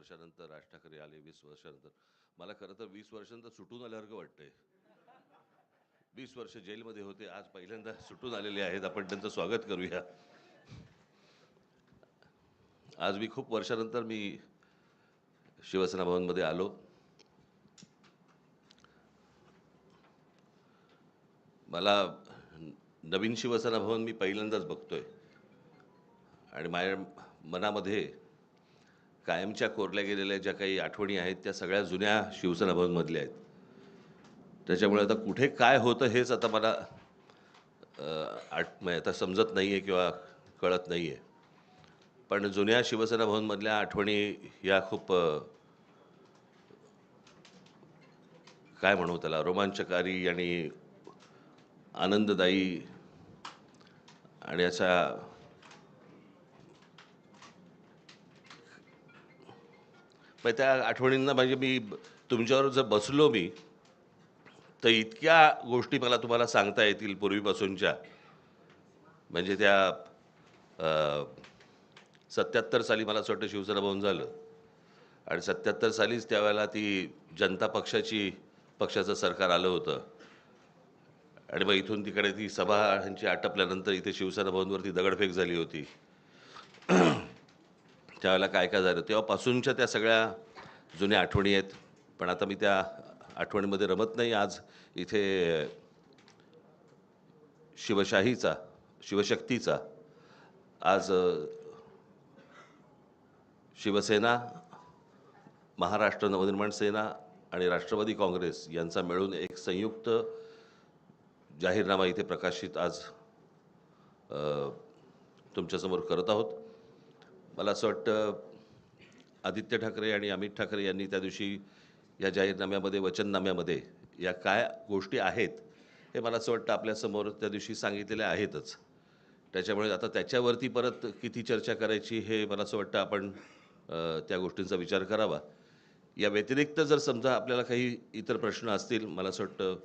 वर्षानंतर राज ठाकरे आले, 20 वर्षानंतर. मला खरं तर 20 वर्षानंतर सुटून आल्यासारखं वाटतंय. 20 वर्ष जेलमध्ये होते, आज पहिल्यांदा सुटून आलेले आहेत. आपण त्यांचं स्वागत करूया. आज मी खूप वर्षानंतर शिवसेना भवनमध्ये आलो. मला नवीन शिवसेना भवन मी पहिल्यांदाच बघतोय आणि माझ्या मनामध्ये कायमच्या कोरल्या गेलेल्या ज्या काही आठवणी आहेत त्या सगळ्या जुन्या शिवसेना भवनमधल्या आहेत. त्याच्यामुळे आता कुठे काय होतं हेच आता मला म्हणजे आता समजत नाही आहे किंवा कळत नाही आहे. पण जुन्या शिवसेना भवनमधल्या आठवणी या खूप काय म्हणू त्याला, रोमांचकारी आणि आनंददायी आणि अशा त्या आठवणींना म्हणजे मी तुमच्यावर जर बसलो तर इतक्या गोष्टी मला तुम्हाला सांगता येतील पूर्वीपासूनच्या. म्हणजे त्या 77 साली मला असं वाटतं शिवसेना भवन झालं आणि 77 सालीच त्यावेळेला ती जनता पक्षाचं सरकार आलं होतं आणि मग इथून तिकडे ती सभा ह्यांची आटपल्यानंतर इथे शिवसेना भवनवरती दगडफेक झाली होती. त्यावेळेला काय काय झालं तेव्हापासूनच्या त्या सगळ्या जुन्या आठवणी आहेत. पण आता मी त्या आठवणीमध्ये रमत नाही. आज इथे शिवशक्तीचा आज शिवसेना, महाराष्ट्र नवनिर्माण सेना आणि राष्ट्रवादी काँग्रेस यांचा मिळून एक संयुक्त जाहीरनामा इथे प्रकाशित आज तुमच्यासमोर करत आहोत. मला असं वाटतं आदित्य ठाकरे आणि अमित ठाकरे यांनी त्या दिवशी या जाहीरनाम्यामध्ये, वचननाम्यामध्ये या काय गोष्टी आहेत हे मला असं वाटतं आपल्यासमोर त्या दिवशी सांगितलेल्या आहेतच. त्याच्यामुळे आता त्याच्यावरती परत किती चर्चा करायची हे मला असं वाटतं आपण त्या गोष्टींचा विचार करावा. या व्यतिरिक्त जर समजा आपल्याला काही इतर प्रश्न असतील, मला असं वाटतं